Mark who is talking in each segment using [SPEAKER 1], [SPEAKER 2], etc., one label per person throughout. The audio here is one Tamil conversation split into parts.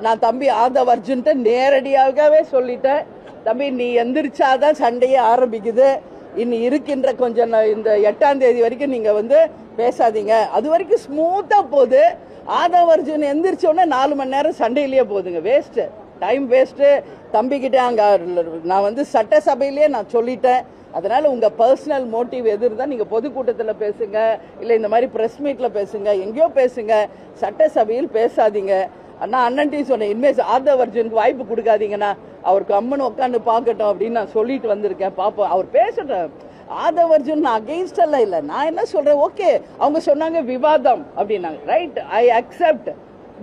[SPEAKER 1] நான் தம்பி ஆதவ் அர்ஜுன்ட்ட நேரடியாகவே சொல்லிட்டேன், தம்பி நீ எந்திரிச்சாதான் சண்டையே ஆரம்பிக்குது, இனி இருக்கின்ற கொஞ்சம் இந்த 8ஆம் தேதி வரைக்கும் நீங்க பேசாதீங்க, அது வரைக்கும் ஸ்மூத்தா போகுது. ஆதவ் அர்ஜுன் எந்திரிச்ச உடனே 4 மணி நேரம் சண்டையிலேயே போகுதுங்க, வேஸ்ட் டைம் வேஸ்ட். தம்பிக்கிட்ட அங்க நான் சட்டசபையிலேயே நான் சொல்லிட்டேன். அதனால உங்க பர்சனல் மோட்டிவ் எது இருந்தா நீங்க பொதுக்கூட்டத்தில் பேசுங்க, இல்ல இந்த மாதிரி பிரஸ் மீட்ல பேசுங்க, எங்கேயோ பேசுங்க, சட்டசபையில் பேசாதீங்க. அண்ணன் டீ சொன்னேன், இனிமேல் ஆதவ் அர்ஜுனுக்கு வாய்ப்பு கொடுக்காதீங்கன்னா அவருக்கு அம்மன் உட்காந்து பார்க்கட்டும் அப்படின்னு நான் சொல்லிட்டு வந்திருக்கேன். பாப்போம், அவர் பேசட்டும். ஆதவ் அர்ஜுன் நான் அகெயின்ஸ்ட் எல்லாம் இல்லை, நான் என்ன சொல்றேன், ஓகே அவங்க சொன்னாங்க விவாதம் அப்படின்னாங்க, right, I accept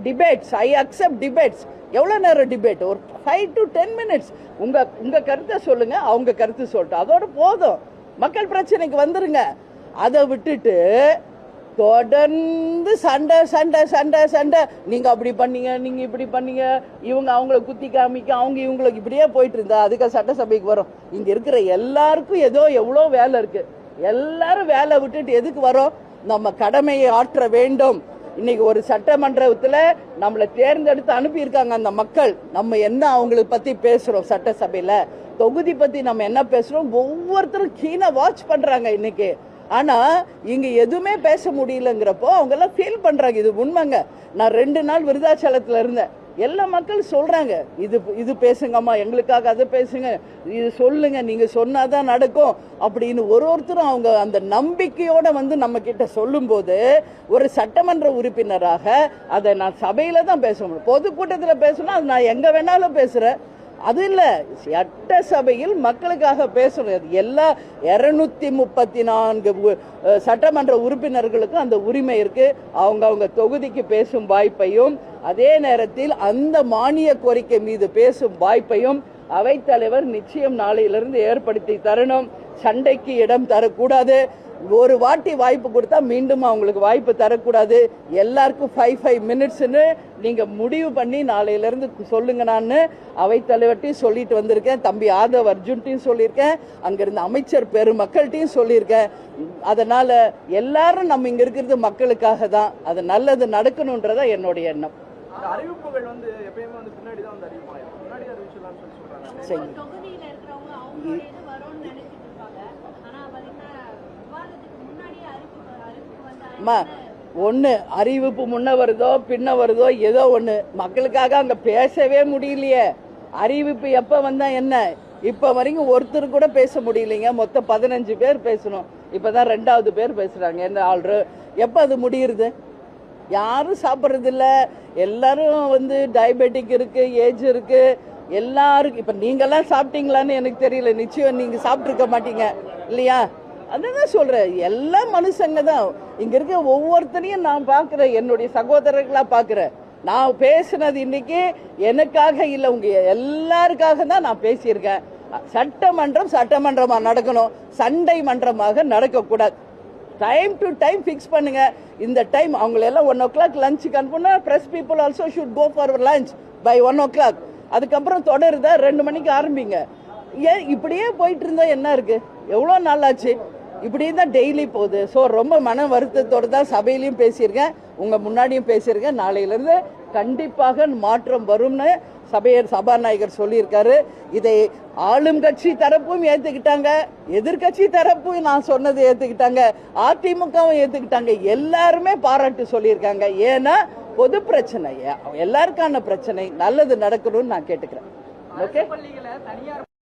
[SPEAKER 1] debates, I accept debates. எவ்வளவு நேரம் டிபேட்? ஒரு 5 to 10 minutes. உங்க கருத்தை சொல்லுங்க, அவங்க கருத்து சொல்லட்டும், அதோட போதும். மக்கள் பிரச்சனைக்கு வந்துருங்க. அதை விட்டுட்டு தொடர்ந்து சண்டை சண்டை சண்டை சண்டை, நீங்க அப்படி பண்ணீங்க, நீங்க இப்படி பண்ணீங்க, இவங்க அவங்கள குத்தி காமிக்க, அவங்க இவங்களுக்கு இப்படியே போயிட்டு இருந்தா அதுக்கு சட்டசபைக்கு வரும். இங்க இருக்கிற எல்லாருக்கும் ஏதோ எவ்வளோ வேலை இருக்கு, எல்லாரும் வேலை விட்டுட்டு எதுக்கு வரோம்? நம்ம கடமையை ஆற்ற வேண்டும். இன்னைக்கு ஒரு சட்டமன்றத்தில் நம்மளை தேர்ந்தெடுத்து அனுப்பியிருக்காங்க அந்த மக்கள். நம்ம என்ன அவங்களுக்கு பத்தி பேசுறோம் சட்டசபையில, தொகுதி பத்தி நம்ம என்ன பேசுறோம், ஒவ்வொருத்தரும் கீழே வாட்ச் பண்றாங்க இன்னைக்கு. ஆனா இங்க எதுவுமே பேச முடியலங்கிறப்போ அவங்க எல்லாம் ஃபீல் பண்றாங்க. இது உண்மைங்க. நான் 2 நாள் விருதாச்சலத்துல இருந்தேன், எல்லா மக்கள் சொல்றாங்க, இது பேசுங்கம்மா, எங்களுக்காக அதை பேசுங்க, இது சொல்லுங்க, நீங்க சொன்னாதான் நடக்கும் அப்படின்னு ஒருத்தரும் அவங்க அந்த நம்பிக்கையோட நம்ம கிட்ட சொல்லும் போது, ஒரு சட்டமன்ற உறுப்பினராக அதை நான் சபையில தான் பேச முடியும். பொதுக்கூட்டத்தில் பேசணும், அது நான் எங்க வேணாலும் பேசுறேன். அது இல்ல, சட்டசபையில் மக்களுக்காக பேசணும். எல்லா 234 சட்டமன்ற உறுப்பினர்களுக்கும் அந்த உரிமை இருக்கு. அவங்க தொகுதிக்கு பேசும் வாய்ப்பையும், அதே நேரத்தில் அந்த மானிய கோரிக்கை மீது பேசும் வாய்ப்பையும் அவைத்தலைவர் நிச்சயம் நாளையிலிருந்து ஏற்படுத்தி தரணும். சண்டைக்கு இடம் தரக்கூடாது. ஒரு வாட்டி வாய்ப்பு கொடுத்தா மீண்டும் அவங்களுக்கு வாய்ப்பு தரக்கூடாது. எல்லாருக்கும் 5 minutesன்னு நீங்க முடிவு பண்ணி நாளையிலிருந்து சொல்லுங்க. நான் அவைத்தலைவர்ட்டையும் சொல்லிட்டு வந்திருக்கேன், தம்பி ஆதவ் அர்ஜுன்ட்டையும் சொல்லியிருக்கேன், அங்கிருந்த அமைச்சர் பெருமக்கள்கிட்டையும் சொல்லியிருக்கேன். அதனால எல்லாரும் நம்ம இங்க இருக்கிறது மக்களுக்காக தான், அது நல்லது நடக்கணும்ன்றதா என்னுடைய எண்ணம்.
[SPEAKER 2] அறிவிப்புகள் எப்பயுமே பின்னாடி தான் அறிவிப்பாங்க, முன்னாடி அறிவிச்சலாம்னு சொல்றாங்க.
[SPEAKER 1] சரி, ஒண்ணு அறிவிப்பு முன்ன வருதோ பின்ன வருதோ ஏதோ ஒண்ணு, மக்களுக்காக அங்க பேசவே முடியலையே. அறிவிப்பு எப்ப வந்தா என்ன, இப்ப வரைக்கும் ஒருத்தர் கூட பேச முடியலைங்க. மொத்தம் 15 பேர் பேசணும், இப்பதான் 2வது பேர் பேசுறாங்க. என்ன ஆள்ரு, எப்ப அது முடியுது? யாரும் சாப்பிட்றது இல்ல, எல்லாரும் டயபெட்டிக் இருக்கு, ஏஜ் இருக்கு, எல்லாருக்கும். இப்ப நீங்கெல்லாம் சாப்பிட்டீங்களான்னு எனக்கு தெரியல, நிச்சயம் நீங்க சாப்பிட்டுருக்க மாட்டீங்க இல்லையா? அதுதான் சொல்றேன், எல்லா மனுஷங்க தான் இங்க இருக்க. ஒவ்வொருத்தரையும் நான் பாக்குறேன், என்னுடைய சகோதரர்களா பாக்குறேன். நான் பேசினது இன்னைக்கு எனக்காக இல்ல, உங்க எல்லாருக்காக தான் நான் பேசியிருக்கேன். சட்டமன்றம் சட்டமன்றமா நடக்கணும், சண்டை மன்றமாக நடக்கக்கூடாது. டைம் டு டைம் ஃபிக்ஸ் பண்ணுங்க. இந்த டைம் அவங்களெல்லாம் 1 o'clock லஞ்சுக்கு அனுப்புனா press people also should go for lunch by 1 o'clock. அதுக்கப்புறம் தொடருதா 2 மணிக்கு ஆரம்பிங்க. ஏன் இப்படியே போயிட்டு இருந்தா என்ன இருக்கு? எவ்வளோ நாள் ஆச்சு? இப்படி தான் டெய்லி போகுது. ஸோ ரொம்ப மன வருத்தத்தோடு தான் சபையிலையும் பேசியிருக்கேன், உங்க முன்னாடியும் பேசியிருக்கேன். நாளையிலிருந்து கண்டிப்பாக மாற்றம் வரும்னு சபாநாயகர் சொல்லியிருக்காரு. இதை ஆளும் கட்சி தரப்பும் ஏத்துக்கிட்டாங்க, எதிர்கட்சி தரப்பும் நான் சொன்னதை ஏத்துக்கிட்டாங்க, அதிமுகவும் ஏத்துக்கிட்டாங்க, எல்லாருமே பாராட்டு சொல்லியிருக்காங்க. ஏன்னா பொது பிரச்சனை, எல்லாருக்கான பிரச்சனை, நல்லது நடக்கணும்னு நான் கேட்டுக்கிறேன். ஓகே.